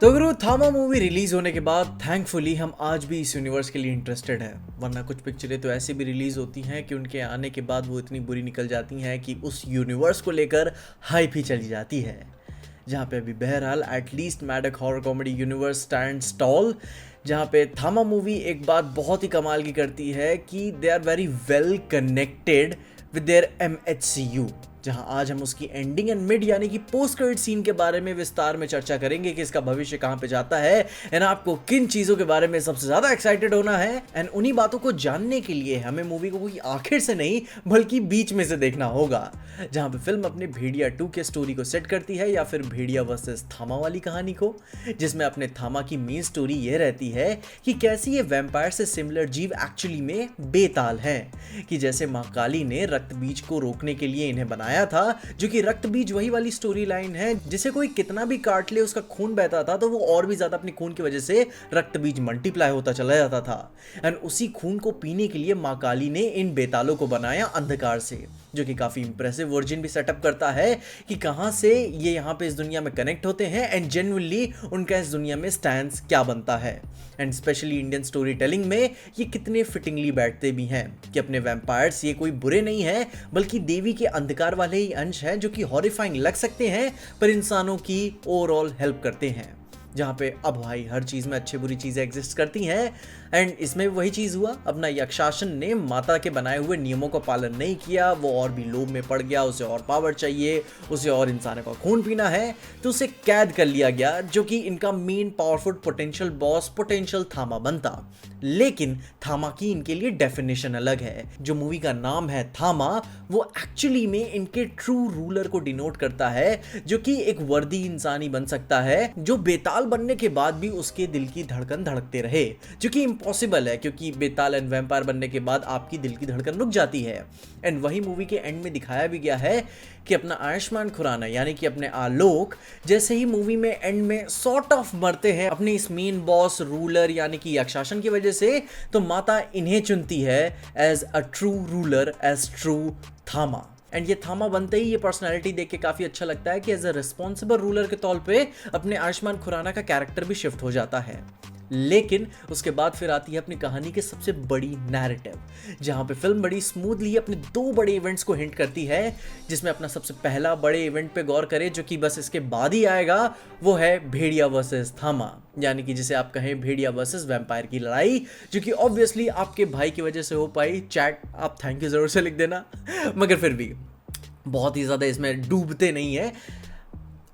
तो गुरु थामा movie release होने के बाद थैंकफुली हम आज भी इस यूनिवर्स के लिए इंटरेस्टेड हैं, वरना कुछ पिक्चरें तो ऐसी भी रिलीज होती हैं कि उनके आने के बाद वो इतनी बुरी निकल जाती हैं कि उस यूनिवर्स को लेकर हाइप ही चली जाती है। जहाँ पे अभी बहरहाल at least Maddock horror comedy universe stands tall, जहाँ पे थामा मूवी एक बात बहुत ही कमाल की करती है कि they are very well connected with their MHCU। जहां आज हम उसकी एंडिंग एंड मिड यानी कि पोस्ट क्रेडिट सीन के बारे में विस्तार में चर्चा करेंगे कि इसका भविष्य कहां पे जाता है एंड आपको किन चीजों के बारे में सबसे ज्यादा एक्साइटेड होना है। एंड उन्हीं बातों को जानने के लिए हमें मूवी को कोई आखिर से नहीं बल्कि बीच में से देखना होगा, जहां पे फिल्म अपने भेड़िया 2 के स्टोरी को सेट करती है या फिर भेड़िया वर्सेस थामा वाली कहानी को, जिसमें अपने थामा की मेन स्टोरी ये रहती है कि कैसी ये वैम्पायर से सिमिलर जीव एक्चुअली में बेताल है, कि जैसे मां काली ने रक्त बीज को रोकने के लिए इन्हें बनाया था, जो कि रक्त बीज वही वाली स्टोरी लाइन है जिसे कोई कितना भी काट ले उसका खून बहता था तो वो और भी ज्यादा अपने खून की वजह से रक्त बीज मल्टीप्लाई होता चला जाता था। एंड उसी खून को पीने के लिए मां काली ने इन बेतालों को बनाया अंधकार से, जो कि काफी इंप्रेसिव वर्जन भी सेटअप करता है कि कहां से ये यहाँ पे इस दुनिया में कनेक्ट होते हैं एंड जेन्युइनली उनका इस दुनिया में स्टैंड क्या बनता है। And specially Indian story telling में ये कितने फिटिंगली बैठते भी हैं कि अपने वैम्पायर्स ये कोई बुरे नहीं है बल्कि देवी के अंधकार वाले ही अंश हैं जो कि हॉरिफाइंग लग सकते हैं पर इंसानों की ओवरऑल हेल्प करते हैं। जहाँ पे अब भाई हर चीज में अच्छी बुरी चीजें एग्जिस्ट करती हैं एंड इसमें वही चीज हुआ। अपना यक्षासन ने माता के बनाए हुए नियमों का पालन नहीं किया, वो और भी लोभ में पड़ गया, उसे और पावर चाहिए, उसे और इंसानों का खून पीना है, तो उसे कैद कर लिया गया, जो कि इनका main powerful potential boss potential थामा बनता। लेकिन थामा की इनके लिए डेफिनेशन अलग है। जो मूवी का नाम है थामा, वो एक्चुअली में इनके ट्रू रूलर को डिनोट करता है, जो कि एक वर्दी इंसान ही बन सकता है जो बेताल बनने के बाद भी उसके दिल की धड़कन धड़कते रहे, जो कि इम्पॉसिबल है क्योंकि बेताल एंड वैम्पायर बनने के बाद आपकी दिल की धड़कन रुक जाती है। एंड वही मूवी के एंड में दिखाया भी गया है कि अपना आयुष्मान खुराना यानी कि अपने आलोक जैसे ही मूवी में एंड में सॉर्ट ऑफ मरते हैं अपने इस मेन बॉस रूलर यानी कि यक्षासन की वजह से, तो माता इन्हें चुनती है as a true ruler, as true Thama. And ये थामा बनते ही ये पर्सनालिटी देख के काफी अच्छा लगता है कि एज अ रिस्पॉन्सिबल रूलर के तौर पे अपने आयुष्मान खुराना का कैरेक्टर भी शिफ्ट हो जाता है। लेकिन उसके बाद फिर आती है अपनी कहानी की सबसे बड़ी नैरेटिव, जहां पे फिल्म बड़ी स्मूथली अपने 2 बड़े इवेंट्स को हिंट करती है, जिसमें अपना सबसे पहला बड़े इवेंट पे गौर करे जो कि बस इसके बाद ही आएगा, वो है भेड़िया वर्सेस थामा, यानी कि जिसे आप कहें भेड़िया वर्सेस वैम्पायर की लड़ाई, जो कि ऑब्वियसली आपके भाई की वजह से हो पाई। चैट आप थैंक यू जरूर से लिख देना, मगर फिर भी बहुत ही ज्यादा इसमें डूबते नहीं है।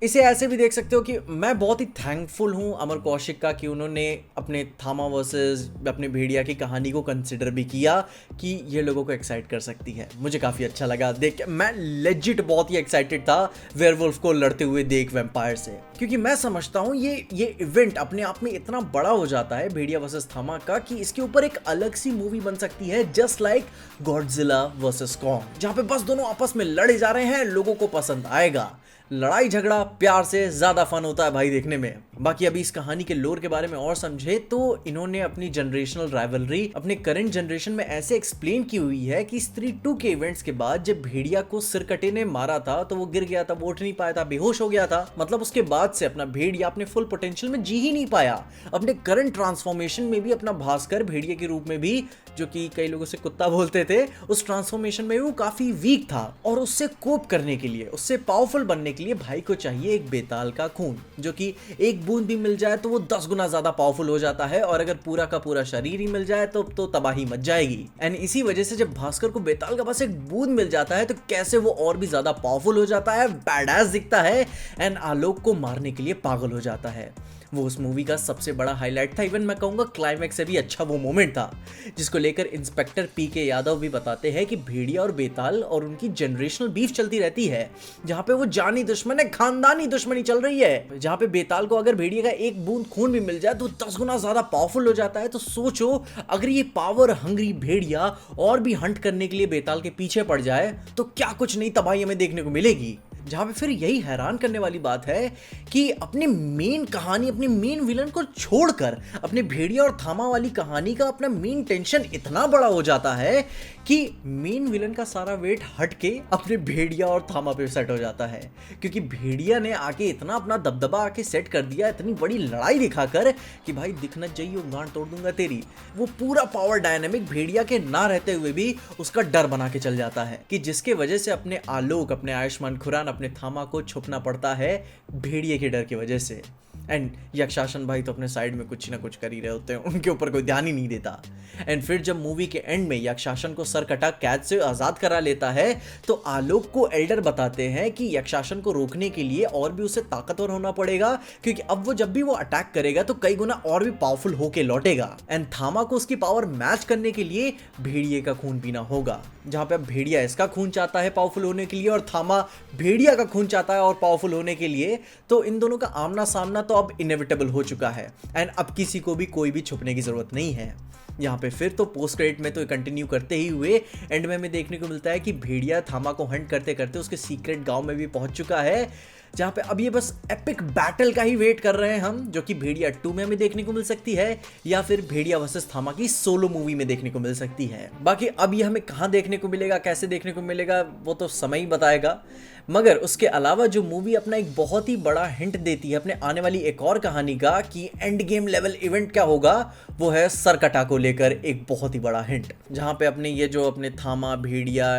इसे ऐसे भी देख सकते हो कि मैं बहुत ही थैंकफुल हूँ अमर कौशिक का कि उन्होंने अपने थामा वर्सेस अपने भेड़िया की कहानी को कंसिडर भी किया कि ये लोगों को एक्साइट कर सकती है। मुझे काफ़ी अच्छा लगा देख के, मैं लेजिट बहुत ही एक्साइटेड था वेयरवुल्फ को लड़ते हुए देख वैम्पायर से, क्योंकि मैं समझता हूँ ये इवेंट अपने आप में इतना बड़ा हो जाता है भेड़िया वर्सेस थामा का कि इसके ऊपर एक अलग सी मूवी बन सकती है, just like Godzilla versus Kong, जहाँ पे बस दोनों आपस में लड़े जा रहे हैं, लोगों को पसंद आएगा। लड़ाई झगड़ा प्यार से ज्यादा फन होता है भाई देखने में। बाकी अभी इस कहानी के लोर के बारे में और समझे तो इन्होंने अपनी जनरेशनल राइवलरी अपने करंट जनरेशन में ऐसे एक्सप्लेन की हुई है कि स्त्री 2 के इवेंट्स के बाद जब भेड़िया को सिरकटे ने मारा था तो वो गिर गया था, वो उठ नहीं पाया था, बेहोश हो गया था, मतलब उसके बाद से अपना भेड़िया अपने फुल पोटेंशियल में जी ही नहीं पाया। अपने करंट ट्रांसफॉर्मेशन में भी अपना भास्कर भेड़िया के रूप में भी, जो कि कई लोगों से कुत्ता बोलते थे, उस ट्रांसफॉर्मेशन में भी वो काफी वीक था और उससे कोप करने के लिए, उससे पावरफुल बनने के लिए भाई को चाहिए एक बेताल का खून, जो कि एक बूंद भी मिल जाए तो वो 10 गुना ज्यादा पावरफुल हो जाता है, और अगर पूरा का पूरा शरीर ही मिल जाए तो तबाही मच जाएगी। एंड इसी वजह से जब भास्कर को बेताल का बस एक बूंद मिल जाता है तो कैसे वो और भी ज्यादा पावरफुल हो जाता है, बैडएस दिखता है एंड आलोक को मारने के लिए पागल हो जाता है। वो उस मूवी का सबसे बड़ा हाईलाइट था, इवन मैं कहूंगा क्लाइमैक्स से भी अच्छा वो मोमेंट था, जिसको लेकर इंस्पेक्टर PK यादव भी बताते हैं कि भेड़िया और बेताल और उनकी जनरेशनल बीफ चलती रहती है, जहां पे वो जानी दुश्मन है, खानदानी दुश्मनी चल रही है, जहां पे बेताल को अगर भेड़िया का एक बूंद खून भी मिल जाए तो 10 गुना ज्यादा पावरफुल हो जाता है। तो सोचो अगर ये पावर हंग्री भेड़िया और भी हंट करने के लिए बेताल के पीछे पड़ जाए तो क्या कुछ नई तबाही हमें देखने को मिलेगी। जहाँ पे फिर यही हैरान करने वाली बात है कि अपनी मेन कहानी, अपनी मेन विलन को छोड़कर अपने भेड़िया और थामा वाली कहानी का अपना मेन टेंशन इतना बड़ा हो जाता है कि मेन विलन का सारा वेट हट के अपने भेड़िया और थामा पे सेट हो जाता है, क्योंकि भेड़िया ने आके इतना अपना दबदबा आके सेट कर दिया, इतनी बड़ी लड़ाई दिखाकर कि भाई दिखना चाहिए गांड तोड़ दूंगा तेरी। वो पूरा पावर डायनामिक भेड़िया के ना रहते हुए भी उसका डर बना के चल जाता है, कि जिसके वजह से अपने आलोक, अपने आयुष्मान खुराना, अपने थामा को छुपना पड़ता है भेड़िए के डर की वजह से। एंड यक्षासन भाई तो अपने साइड में कुछ ना कुछ कर ही रहे होते हैं, उनके ऊपर कोई ध्यान ही नहीं देता। एंड फिर जब मूवी के एंड में यक्षासन को सरकटा कैद से आजाद करा लेता है तो आलोक को एल्डर बताते हैं कि यक्षासन को रोकने के लिए और भी उसे ताकतवर होना पड़ेगा, क्योंकि अब वो जब भी वो अटैक करेगा तो कई गुना और भी पावरफुल होके लौटेगा। एंड थामा को उसकी पावर मैच करने के लिए भेड़िए का खून पीना होगा, जहां पे अब भेड़िया इसका खून चाहता है पावरफुल होने के लिए और थामा भेड़िया का खून चाहता है और पावरफुल होने के लिए। तो इन दोनों का आमना सामना तो अब इनएविटेबल हो चुका है एंड अब किसी को भी कोई भी छुपने की जरूरत नहीं है। यहाँ पे फिर तो पोस्ट क्रेडिट में तो कंटिन्यू करते ही हुए एंड में हमें देखने को मिलता है कि भेड़िया थामा को हंट करते करते उसके सीक्रेट गांव में भी पहुंच चुका है, जहां पे अब ये बस एपिक बैटल का ही वेट कर रहे हैं हम, जो कि भेड़िया 2 में हमें देखने को मिल सकती है या फिर भेड़िया वर्सेस थामा की सोलो मूवी में देखने को मिल सकती है। बाकी अब ये हमें कहां देखने को मिलेगा, कैसे देखने को मिलेगा, वो तो समय ही बताएगा। मगर उसके अलावा जो मूवी अपना एक बहुत ही बड़ा हिंट देती है अपने आने वाली एक और कहानी का कि एंड गेम लेवल इवेंट क्या होगा, वो है सरकटा को लेकर एक बहुत ही बड़ा हिंट, जहां पे अपने ये जो अपने थामा, भेड़िया,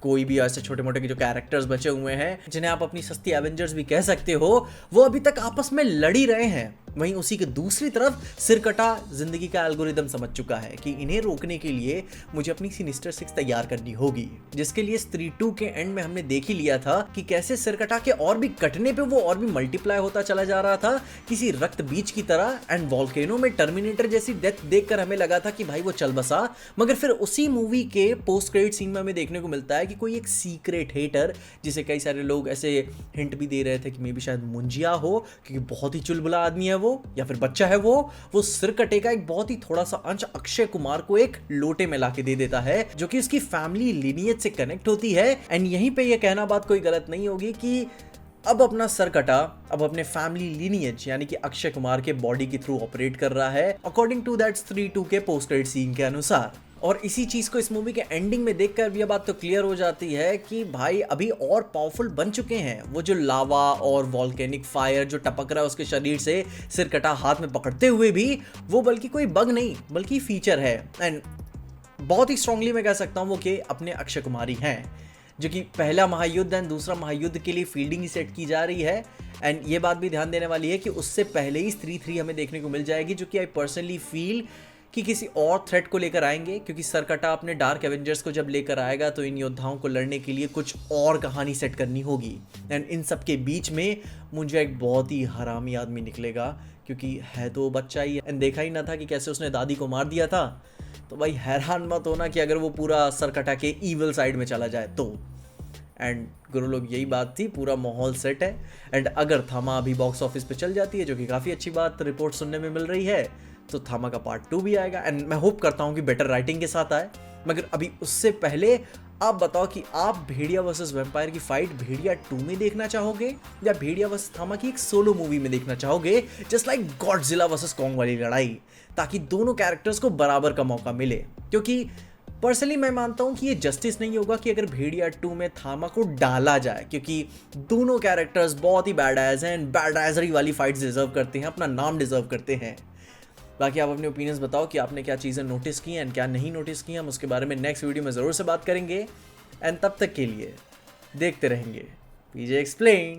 कोई भी ऐसे छोटे मोटे के जो कैरेक्टर्स बचे हुए हैं जिन्हें आप अपनी सस्ती एवेंजर्स भी कह सकते हो, वो अभी तक आपस में लड़ ही रहे हैं। वहीं उसी के दूसरी तरफ सिरकटा जिंदगी का एल्गोरिदम समझ चुका है कि इन्हें रोकने के लिए मुझे अपनी सिनिस्टर 6 तैयार करनी होगी, जिसके लिए स्त्री 2 के एंड में हमने देख ही लिया था कि कैसे सिरकटा के और भी कटने पे वो और भी मल्टीप्लाई होता चला जा रहा था किसी रक्त बीज की तरह। एंड वॉल्केनो में टर्मिनेटर जैसी डेथ देखकर हमें लगा था कि भाई वो चल बसा, मगर फिर उसी मूवी के पोस्ट क्रेडिट सीन में हमें देखने को मिलता है कि कोई एक सीक्रेट हेटर, जिसे कई सारे लोग ऐसे हिंट भी दे रहे थे कि मे बी शायद मुंजिया हो, क्योंकि बहुत ही चुलबुला आदमी है वो, या फिर बच्चा है वो सिरकटे का एक बहुत ही थोड़ा सा अंश अक्षय कुमार को एक लोटे में लाके दे देता है, जो कि उसकी फैमिली लिनियज से कनेक्ट होती है। एंड यहीं पे ये कहना बात कोई गलत नहीं होगी कि अब अपना सरकटा अब अपने फैमिली लिनियज यानी कि अक्षय कुमार के बॉडी के थ्रू ऑपरेट कर रहा है, अकॉर्डिंग टू दैट स्त्री 2 के पोस्ट क्रेडिट सीन के अनुसार। और इसी चीज को इस मूवी के एंडिंग में देखकर ये बात तो क्लियर हो जाती है कि भाई अभी और पावरफुल बन चुके हैं। वो जो लावा और वॉल्केनिक फायर जो टपक रहा है उसके शरीर से सिरकटा हाथ में पकड़ते हुए भी, वो बल्कि कोई बग नहीं बल्कि फीचर है। एंड बहुत ही स्ट्रांगली मैं कह सकता हूँ वो कि अपने अक्षय कुमार ही हैं, जो कि पहला महायुद्ध एंड दूसरा महायुद्ध के लिए फील्डिंग ही सेट की जा रही है। एंड ये बात भी ध्यान देने वाली है कि उससे पहले ही स्त्री 3 हमें देखने को मिल जाएगी, जो कि आई पर्सनली फील कि किसी और थ्रेट को लेकर आएंगे, क्योंकि सरकटा अपने डार्क एवेंजर्स को जब लेकर आएगा तो इन योद्धाओं को लड़ने के लिए कुछ और कहानी सेट करनी होगी। एंड इन सब के बीच में मुझे एक बहुत ही हरामी आदमी निकलेगा, क्योंकि है तो बच्चा ही, एंड देखा ही ना था कि कैसे उसने दादी को मार दिया था। तो भाई हैरान मत होना कि अगर वो पूरा सरकटा के ईविल साइड में चला जाए तो। एंड गुरु लोग यही बात थी, पूरा माहौल सेट है। एंड अगर थामा अभी बॉक्स ऑफिस पे चल जाती है, जो कि काफ़ी अच्छी बात रिपोर्ट सुनने में मिल रही है, तो थामा का पार्ट 2 भी आएगा। एंड मैं होप करता हूँ कि बेटर राइटिंग के साथ आए। मगर अभी उससे पहले आप बताओ कि आप भेड़िया वर्सेस वैम्पायर की फाइट भेड़िया 2 में देखना चाहोगे या भेड़िया वर्सेस थामा की एक सोलो मूवी में देखना चाहोगे, just like Godzilla versus Kong वाली लड़ाई, ताकि दोनों कैरेक्टर्स को बराबर का मौका मिले। क्योंकि पर्सनली मैं मानता हूं कि ये जस्टिस नहीं होगा कि अगर भेड़िया 2 में थामा को डाला जाए, क्योंकि दोनों कैरेक्टर्स बहुत ही बैडएज हैं, बैडएजरी वाली फाइट्स डिजर्व करते हैं, अपना नाम डिजर्व करते हैं। बाकी आप अपने ओपिनियंस बताओ कि आपने क्या चीज़ें नोटिस की एंड क्या नहीं नोटिस की। हम उसके बारे में नेक्स्ट वीडियो में ज़रूर से बात करेंगे। एंड तब तक के लिए देखते रहेंगे पीजे एक्सप्लेन।